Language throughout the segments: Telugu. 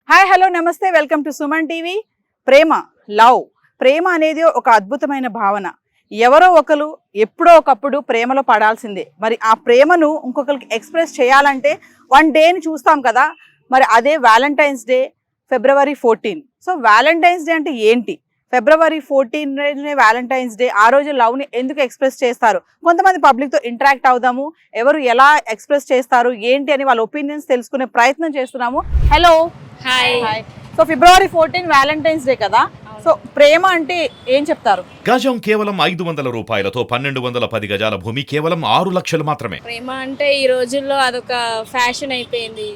హాయ్ హలో నమస్తే వెల్కమ్ టు సుమన్ టీవీ. ప్రేమ, లవ్, ప్రేమ అనేది ఒక అద్భుతమైన భావన. ఎవరో ఒకరు ఎప్పుడో ఒకప్పుడు ప్రేమలో పడాల్సిందే. మరి ఆ ప్రేమను ఇంకొకరికి ఎక్స్ప్రెస్ చేయాలంటే వన్ డేని చూస్తాం కదా. మరి అదే వ్యాలంటైన్స్ డే, ఫిబ్రవరి 14. సో వ్యాలంటైన్స్ డే అంటే ఏంటి? ఫిబ్రవరి 14 వ్యాలంటైన్స్ డే. ఆ రోజు లవ్ని ఎందుకు ఎక్స్ప్రెస్ చేస్తారు? కొంతమంది పబ్లిక్తో ఇంటరాక్ట్ అవుదాము, ఎవరు ఎలా ఎక్స్ప్రెస్ చేస్తారు ఏంటి అని వాళ్ళ ఒపీనియన్స్ తెలుసుకునే ప్రయత్నం చేస్తున్నాము. Hello, hi. So February 14 Valentine's day కదా. సో ప్రేమ అంటే ఏం చెప్తారు? గజం కేవలం 500 రూపాయలతో 1210 గజాల భూమి కేవలం 6 లక్షలు మాత్రమే. ప్రేమ అంటే ఈ రోజుల్లో అదొక ఫ్యాషన్ అయిపోయింది.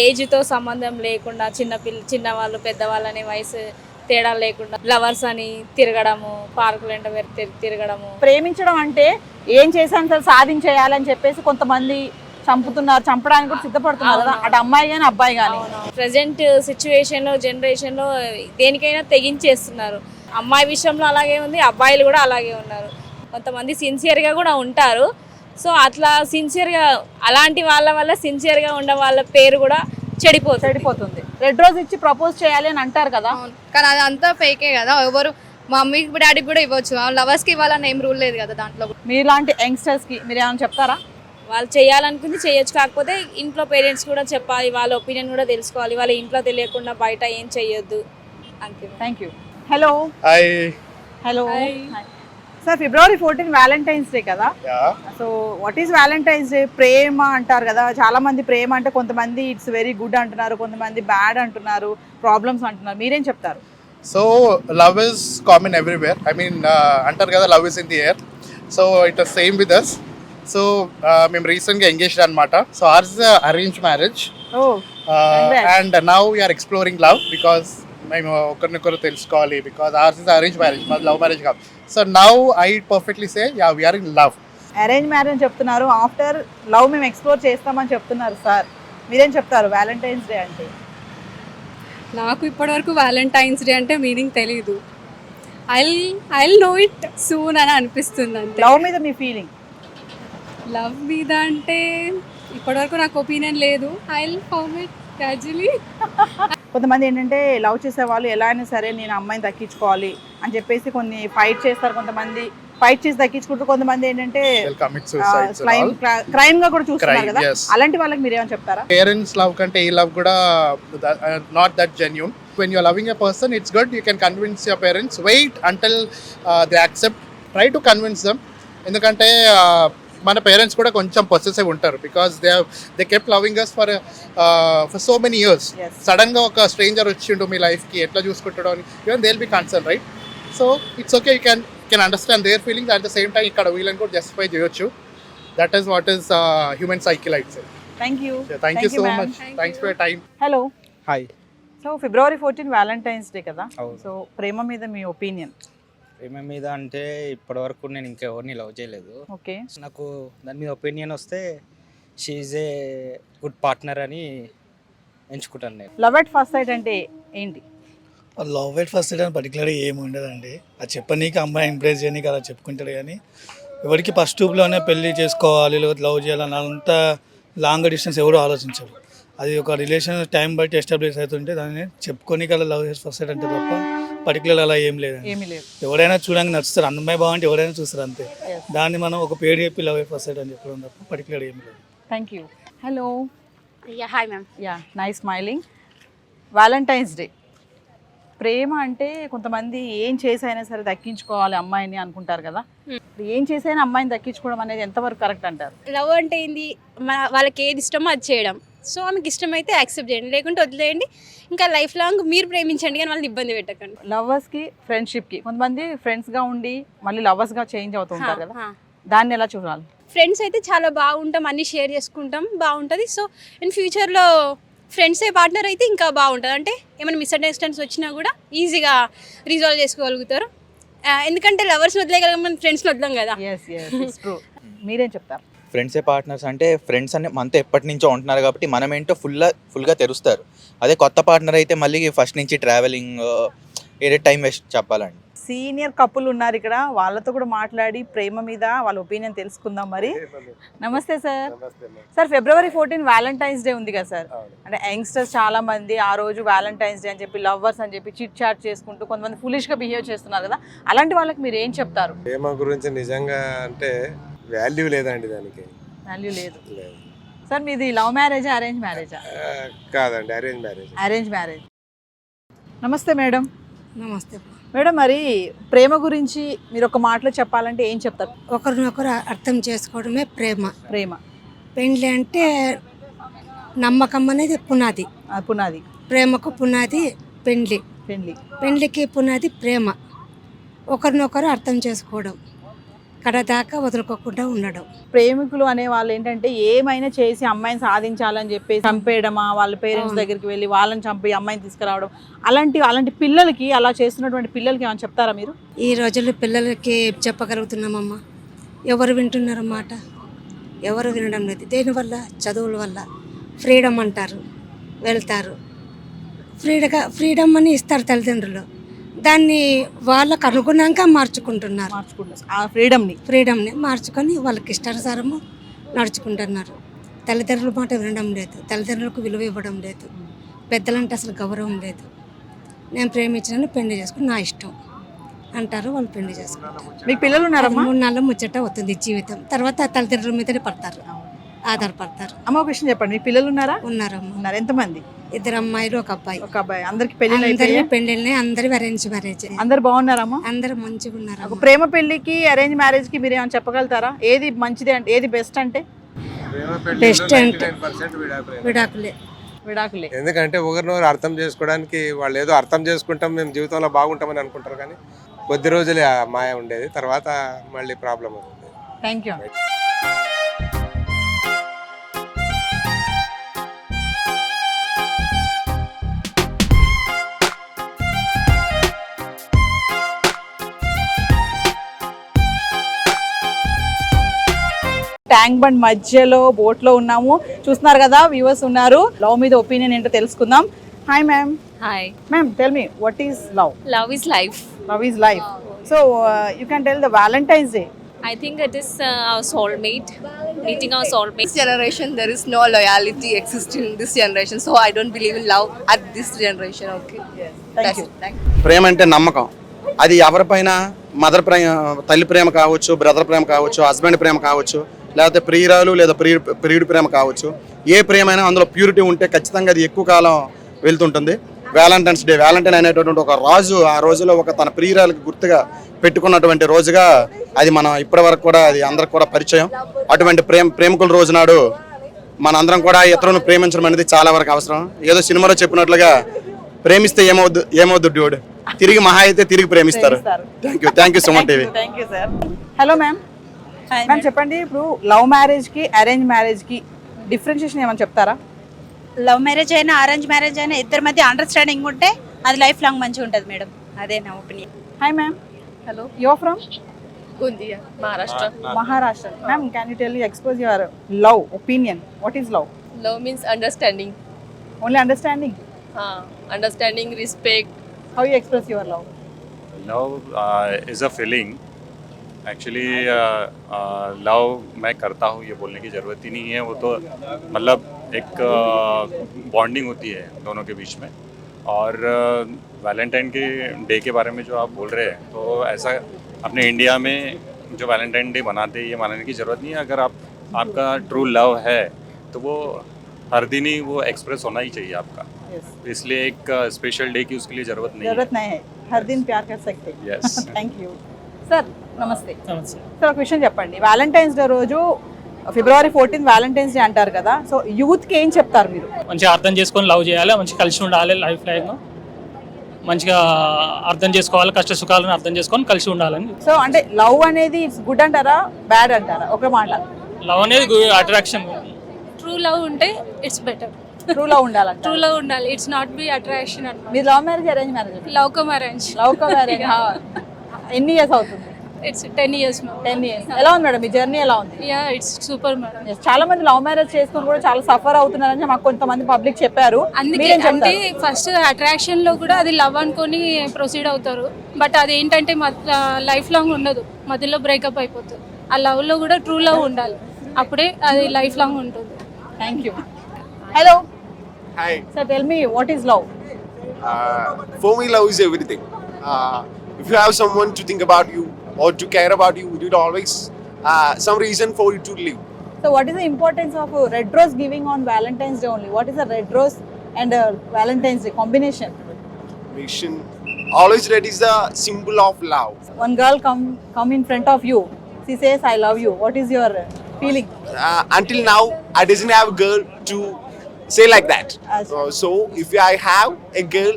ఏజ్తో సంబంధం లేకుండా చిన్నవాళ్ళు పెద్దవాళ్ళు అనే వయసు తేడా లేకుండా లవర్స్ అని తిరగడము, పార్కులు ఎంట తిరగడము. ప్రేమించడం అంటే ఏం చేశాను సార్ సాధించేయాలని చెప్పేసి కొంతమంది చంపుతున్నారు, చంపడానికి కూడా సిద్ధపడుతున్నారు కదా, అటు అమ్మాయి కానీ అబ్బాయి కానీ. ప్రజెంట్ సిచ్యువేషన్లో జనరేషన్లో దేనికైనా తెగించేస్తున్నారు. అమ్మాయి విషయంలో అలాగే ఉంది, అబ్బాయిలు కూడా అలాగే ఉన్నారు. కొంతమంది సిన్సియర్గా కూడా ఉంటారు. సో అట్లా సిన్సియర్గా అలాంటి వాళ్ళ వల్ల సిన్సియర్గా ఉన్న వాళ్ళ పేరు కూడా చెడిపోతుంది. రెడ్ రోజ్ ఇచ్చి ప్రపోజ్ చేయాలి అని అంటారు కదా, కానీ అది అంతా ఫేకే కదా. ఎవరు మమ్మీకి డాడీకి కూడా ఇవ్వచ్చు, లవర్స్కి ఇవ్వాలని ఏం రూల్ లేదు కదా దాంట్లో. మీలాంటి యంగ్స్టర్స్కి మీరు ఏమైనా చెప్తారా? వాళ్ళు చేయాలనుకుంది చేయొచ్చు, కాకపోతే ఇంట్లో పేరెంట్స్ కూడా చెప్పాలి, వాళ్ళ ఒపీనియన్ కూడా తెలుసుకోవాలి. వాళ్ళ ఇంట్లో తెలియకుండా బయట ఏం చెయ్యొద్దు అంతే. Thank you. Hello. Hi. Hello sir, February 14 Valentine's day కదా. So what is Valentine's day? ప్రేమ అంటారు కదా, చాలా మంది ప్రేమ అంటే కొంతమంది ఇట్స్ వెరీ గుడ్ అంటున్నారు, కొంతమంది బ్యాడ్ అంటున్నారు, ప్రాబ్లమ్స్ అంటున్నారు. మీరేం చెప్తారు? So love is common everywhere. I mean అంటారు కదా, love is in the air. So it is same with us. So మేము రీసెంట్గా ఎంగేజ్డ్ అనమాట. So ours arrange marriage and now we're exploring love because మేము ఒకరినొకరు తెలుసుకోవాలి. Because ours is arrange marriage, మాది లవ్ మ్యారేజ్ కాదు. So now I perfectly say yeah we're in love. Arrange marriage చెప్తున్నారు, ఆఫ్టర్ లవ్ మేము ఎక్స్ప్లోర్ చేస్తామని చెప్తున్నారు సార్. మీరేం చెప్తారు వ్యాలంటైన్స్ డే అంటే? నాకు ఇప్పటివరకు వ్యాలంటైన్స్ డే అంటే మీనింగ్ తెలీదు. ఐ నో ఇట్ సూన్ అని అనిపిస్తుంది అంతే. లవ్ మీద మీ ఫీలింగ్? లవ్ మీద అంటే ఇప్పటివరకు నాకు ఒపీనియన్ లేదు. I form it gradually. కొంతమంది ఏంటంటే లవ్ చేసే వాళ్ళు ఎలా అయినా సరే నేను అమ్మాయిని దక్కించుకోవాలి అని చెప్పేసి కొన్ని ఫైట్ చేస్తారు, కొంతమంది ఫైట్ చేసి దక్కించుకుంటారు, కొంతమంది ఏంటంటే క్రైమ్ గా కూడా చూస్తున్నారు కదా. అలాంటి వాళ్ళకి మీరు ఏమైనా చెప్తారా? పేరెంట్స్ లవ్ కంటే ఈ లవ్ కూడా not that genuine. When you're loving a person it's good, you can convince your parents. Wait until they accept, try to convince them. ఎందుకంటే మన పేరెంట్స్ కూడా కొంచెం పొసెసివ్ ఉంటారు. Because they kept loving us for so many years. సడన్గా ఒక స్ట్రేంజర్ వచ్చిండు మీ లైఫ్కి, ఎట్లా చూసుకుంటాడో అని even they will be concern, right? So it's okay, you can understand their feelings. At the same time ఇక్కడ వీళ్ళని కూడా జస్టిఫై చేయొచ్చు. That is what is human cycle I'd say. Thank you. Thank you so much. Thanks for your time. Hello. Hi. So February 14 Valentine's day కదా. సో ప్రేమ మీద మీ ఒపీనియన్? ప్రేమ మీద అంటే ఇప్పటివరకు నేను ఇంకెవరిని లవ్ చేయలేదు. ఓకే. నాకు దాని మీద ఒపీనియన్ వస్తే she is a good partner అని ఎంచుకుంటాను నేను. లవ్ ఎట్ ఫస్ట్ సైట్ అంటే ఏంటి? లవ్ ఎట్ ఫస్ట్ సైట్ అని పర్టికులర్గా ఏమి ఉండదండి. అది చెప్పనీకి అమ్మాయి ఇంప్రెస్ చేయనీకి అలా చెప్పుకుంటాడు, కానీ ఎవరికి ఫస్ట్ ట్యూబ్లోనే పెళ్ళి చేసుకోవాలి లేకపోతే లవ్ చేయాలని అంత లాంగ్ డిస్టెన్స్ ఎవరు ఆలోచించరు. అది ఒక రిలేషన్ టైం బట్టి ఎస్టాబ్లిష్ అవుతుంటే దాన్ని చెప్పుకోనీకి అలా లవ్ ఎట్ ఫస్ట్ సైట్ అంటే తప్ప పర్టికులర్ అలా ఏం లేదండి. ఎవరైనా చూడడానికి నచ్చుతారు, అమ్మాయి బాగుంటే ఎవరైనా చూస్తారు అంతే. దాన్ని మనం ఒక పేరు చెప్పి లవ్ ఎట్ ఫస్ట్ సైట్ అని చెప్పడం తప్ప పర్టికులర్ ఏం లేదు. Thank you. Hello. Hi ma'am. Yeah, nice smiling. Valentine's day. ప్రేమ అంటే కొంతమంది ఏం చేసైనా సరే దక్కించుకోవాలి అమ్మాయిని అనుకుంటారు కదా. ఏం చేసైనా అమ్మాయిని దక్కించుకోవడం అనేది ఎంతవరకు కరెక్ట్ అంటారు? లవ్ అంటే ఏంది? వాళ్ళకి ఏది ఇష్టమో అది చేయడం. సో ఆమెకి ఇష్టమైతే యాక్సెప్ట్ చేయండి, లేకుంటే వదిలేయండి. ఇంకా లైఫ్ లాంగ్ మీరు ప్రేమించండి, కానీ వాళ్ళని ఇబ్బంది పెట్టకండి. లవర్స్కి ఫ్రెండ్షిప్కి కొంతమంది ఫ్రెండ్స్గా ఉండి మళ్ళీ లవర్స్గా చేంజ్ అవుతూ ఉంటారు కదా, దాన్ని ఎలా చూడాలి? ఫ్రెండ్స్ అయితే చాలా బాగుంటాం, అన్నీ షేర్ చేసుకుంటాం, బాగుంటుంది. సో ఇన్ ఫ్యూచర్లో ఫ్రెండ్సే పార్ట్నర్ అయితే ఇంకా బాగుంటుంది. అంటే ఏమైనా మిస్అండర్స్టాండింగ్స్ వచ్చినా కూడా ఈజీగా రిజాల్వ్ చేసుకోగలుగుతారు. ఎందుకంటే లవర్స్ వదిలేయగలం, మన ఫ్రెండ్స్ని వదలం కదా. మీరేం చెప్తారు? ఫ్రెండ్సే పార్ట్నర్స్ అంటే ఫ్రెండ్స్ అని మనతో ఎప్పటి నుంచో ఉంటున్నారు కాబట్టి మనం ఏంటో ఫుల్గా తెలుస్తారు. అదే కొత్త పార్ట్నర్ అయితే మళ్ళీ ఫస్ట్ నుంచి ట్రావెలింగ్ ఏదే టైం వేస్ట్ చెప్పాలండి. సీనియర్ కపుల్ ఉన్నారు ఇక్కడ, వాళ్ళతో కూడా మాట్లాడి ప్రేమ మీద వాళ్ళ ఒపీనియన్ తెలుసుకుందాం. మరి నమస్తే sir. Sir February 14 Valentine's day ఉంది కదా సార్, అంటే యంగ్స్టర్స్ చాలా మంది ఆ రోజు వ్యాలంటైన్స్ డే అని చెప్పి లవర్స్ అని చెప్పి చిట్ చాట్ చేసుకుంటూ కొంతమంది ఫులిష్ గా బిహేవ్ చేస్తున్నారు కదా, అలాంటి వాళ్ళకి మీరు ఏం చెప్తారు? ప్రేమ గురించి నిజంగా అంటే వాల్యూ లేదండి, దానికి వాల్యూ లేదు. సార్ మీది లవ్ మ్యారేజ్ అరేంజ్ మ్యారేజా? కాదండి, అరేంజ్ మ్యారేజ్. Arrange marriage. నమస్తే మేడం. నమస్తే. మేడం, మరి ప్రేమ గురించి మీరు ఒక మాటలో చెప్పాలంటే ఏం చెప్తారు? ఒకరినొకరు అర్థం చేసుకోవడమే ప్రేమ. ప్రేమ పెండ్లి అంటే నమ్మకం అనేది పునాది. పునాది. ప్రేమకు పునాది పెండ్లి. పెండ్లికి పునాది ప్రేమ. ఒకరినొకరు అర్థం చేసుకోవడం, కడదాకా వదులుకోకుండా ఉండడం. ప్రేమికులు అనే వాళ్ళు ఏంటంటే ఏమైనా చేసి అమ్మాయిని సాధించాలని చెప్పి చంపేయడమా, వాళ్ళ పేరెంట్స్ దగ్గరికి వెళ్ళి వాళ్ళని చంపి అమ్మాయిని తీసుకురావడం, అలాంటి పిల్లలకి, అలా చేస్తున్నటువంటి పిల్లలకి ఏమైనా చెప్తారా మీరు? ఈ రోజుల్లో పిల్లలకి చెప్పగలుగుతున్నామమ్మా, ఎవరు వింటున్నారు మాట? ఎవరు వినడం లేదు. దేనివల్ల? చదువుల వల్ల. ఫ్రీడమ్ అంటారు, వెళ్తారు, ఫ్రీడమ్ అని ఇస్తారు తల్లిదండ్రులు, దాన్ని వాళ్ళకు అనుగుణంగా మార్చుకుంటున్నారు. ఆ ఫ్రీడమ్ని మార్చుకొని వాళ్ళకి ఇష్టానుసారము నడుచుకుంటున్నారు. తల్లిదండ్రుల మాట వినడం లేదు, తల్లిదండ్రులకు విలువ ఇవ్వడం లేదు, పెద్దలంటే అసలు గౌరవం లేదు. నేను ప్రేమించిన పెళ్లి చేసుకుని నా ఇష్టం అంటారు, వాళ్ళు పెళ్లి చేసుకుంటారు. మీకు పిల్లలు ఉన్నారమ్మా? 3 నెలల ముచ్చట అవుతుంది జీవితం, తర్వాత తల్లిదండ్రుల మీదనే పడతారు, ఆధారపడతారు. అమ్మ ఒక విషయం చెప్పండి, మీ పిల్లలు ఉన్నారా? ఉన్నారమ్మా. ఉన్నారు. ఎంతమంది? 2 అమ్మాయిలు 1 అబ్బాయి. ఒక అబ్బాయి. అందరికి పెళ్లి పెళ్ళిళ్ళని అందరి అరేంజ్ మ్యారేజ్. అందరు బాగున్నారమ్మా? అందరు మంచిగా ఉన్నారు. ఒక ప్రేమ పెళ్లికి అరేంజ్ మ్యారేజ్ కి మీరు ఏమైనా చెప్పగలుగుతారా? ఏది మంచిది అంటే, ఏది బెస్ట్ అంటే? బెస్ట్ అంటే విడాకులే. ఎందుకంటే ఒకరినొకరు అర్థం చేసుకోవడానికి వాళ్ళు ఏదో అర్థం చేసుకుంటాం, మేము జీవితంలో బాగుంటామని అనుకుంటారు, కానీ కొద్ది రోజులే ఆ మాయ ఉండేది, తర్వాత మళ్ళీ ప్రాబ్లం అవుతుంది. Thank you. ట్యాంక్ బండ్ మధ్యలో బోట్ లో ఉన్నాము, చూస్తున్నారు కదా, వ్యూవర్స్ ఉన్నారు. లవ్ మీద ఒపీనియన్ ఏంటో తెలుసుకుందాం. Hi ma'am. Hi ma'am, tell me what is love? Love is life. Love is life. So you can tell the Valentine's Day. I think it is our soulmate, meeting our soulmate. This generation there is no loyalty existing in this generation, so I don't believe in love at this generation. Okay. Yes. Thank you. ప్రేమ అంటే నమ్మకం. అది ఎవరిపైన మదర్ ప్రేమ, తల్లి ప్రేమ కావచ్చు, బ్రదర్ ప్రేమ కావచ్చు, హస్బెండ్ ప్రేమ కావచ్చు, లేకపోతే ప్రియురాలు లేదా ప్రియుడి ప్రేమ కావచ్చు. ఏ ప్రేమైనా అందులో ప్యూరిటీ ఉంటే ఖచ్చితంగా అది ఎక్కువ కాలం వెళ్తుంటుంది. వ్యాలంటైన్స్ డే, వ్యాలంటైన్ అనేటటువంటి ఒక రాజు ఆ రోజులో ఒక తన ప్రియురాలకు గుర్తుగా పెట్టుకున్నటువంటి రోజుగా అది మనం ఇప్పటి వరకు కూడా అది అందరికి కూడా పరిచయం. అటువంటి ప్రేమికుల రోజు నాడు మన అందరం కూడా ఇతరులను ప్రేమించడం అనేది చాలా వరకు అవసరం. ఏదో సినిమాలో చెప్పినట్లుగా ప్రేమిస్తే ఏమవుద్దు డ్యూడ్, తిరిగి మహా అయితే తిరిగి ప్రేమిస్తారు. Thank you so much TV. Thank you sir. Hello ma'am. Ma'am చెప్పండి, ఇప్పుడు లవ్ మ్యారేజ్ కి అరేంజ్ మ్యారేజ్ కి డిఫరెన్షియేషన్ ఏమైనా చెప్తారా? లవ్ మ్యారేజ్ అయినా అరేంజ్ మ్యారేజ్ అయినా ఇద్దరి మధ్య అండర్స్టాండింగ్ ఉంటే అది లైఫ్ లాంగ్ మంచిగా ఉంటుంది మేడం, అదే నా opinion. Hi ma'am. Hello. You're from? Gundia, Maharashtra. Maharashtra. Ma'am, can you tell me, expose your love opinion? What is love? Love means understanding. Only understanding? Understanding, respect. How you express your love? Love is a feeling. Actually love मैं करता हूँ ये बोलने की ज़रूरत ही नहीं है, वो तो मतलब एक बॉन्डिंग होती है दोनों के बीच में. और वैलेंटाइन के डे के बारे में जो आप बोल रहे हैं, तो ऐसा अपने इंडिया में जो वैलेंटाइन डे मनाते हैं ये मनाने की ज़रूरत नहीं है. अगर आपका ट्रू लव है तो वो हर दिन ही वो एक्सप्रेस होना ही चाहिए आपका. इसलिए एक स्पेशल डे की उसके लिए ज़रूरत नहीं है. हर दिन प्यार कर सकते हैं. यस. Thank you sir. నమస్తే సార్. ఒక విషయం చెప్పండి, వ్యాలంటైన్స్ డే రోజు February 14 వ్యాలంటైన్స్ డే అంటారు కదా, సో యూత్కి ఏం చెప్తారు మీరు? మంచిగా అర్థం చేసుకొని లవ్ చేయాలి, మంచిగా కలిసి ఉండాలి, లైఫ్ లైన్ మంచిగా అర్థం చేసుకోవాలి, కష్ట సుఖాలను అర్థం చేసుకొని కలిసి ఉండాలని. సో అంటే లవ్ అనేది ఇట్స్ గుడ్ అంటారా, బ్యాడ్ అంటారా? ఒక మాట. లవ్ అనేది అట్రాక్షన్. ట్రూ లవ్ ఉంటే ఇట్స్ బెటర్. ట్రూ లవ్ ఉండాలి. ట్రూ లవ్ ఉండాలి, ఇట్స్ నాట్ బి అట్రాక్షన్ అన్నమాట. మీరు love marriage arrange marriage? Love come arrange. Love come arrange. ఎన్ని ఇయర్స్ అవుతుంది? It's 10 years ma'am. 10 years. ఎలా ఉంది మేడం మీ జర్నీ ఎలా ఉంది? Yeah it's super madam. Yes, చాలా మంది లవ్ మ్యారేజ్ చేసుకుని కూడా చాలా సఫర్ అవుతున్నారని మాకు కొంతమంది పబ్లిక్ చెప్పారు. అందుకే మీరేం అంటే చెప్తారు? ఫస్ట్ అట్రాక్షన్ లో కూడా అది లవ్ అనుకొని ప్రొసీడ్ అవుతారు. బట్ అది ఏంటంటే లైఫ్ లాంగ్ ఉండదు, మధ్యలో బ్రేకప్ అయిపోతుంది. ఆ లవ్ లో కూడా ట్రూ లవ్ ఉండాలి, అప్పుడే అది లైఫ్ లాంగ్ ఉంటుంది. Thank you. Hello Hi. Sir, tell me what is love? For me, love is everything. If you have someone to think about you or to care about you, it always some reason for you to live. So what is the importance of red rose giving on Valentine's Day only? What is a red rose and Valentine's Day combination? Mission. Always red is the symbol of love. One girl come in front of you. She says, "I love you." What is your feeling? Until now, I didn't have a girl to say like that. So if I have a girl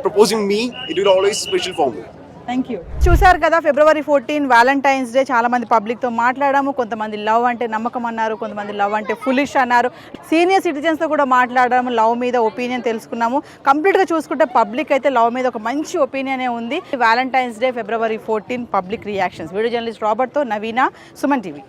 proposing me, it will always special for me. Thank you. చూసారు కదా, February 14 వ్యాలంటైన్స్ డే. చాలా మంది పబ్లిక్తో మాట్లాడాము. కొంతమంది లవ్ అంటే నమ్మకం అన్నారు, కొంతమంది లవ్ అంటే ఫులిష్ అన్నారు. సీనియర్ సిటిజన్స్తో కూడా మాట్లాడాము, లవ్ మీద ఒపీనియన్ తెలుసుకున్నాము. కంప్లీట్గా చూసుకుంటే పబ్లిక్ అయితే లవ్ మీద ఒక మంచి ఒపీనియనే ఉంది. Valentine's day February 14 public reactions. Video journalist రాబర్ట్తో నవీనా, సుమన్ టీవీ.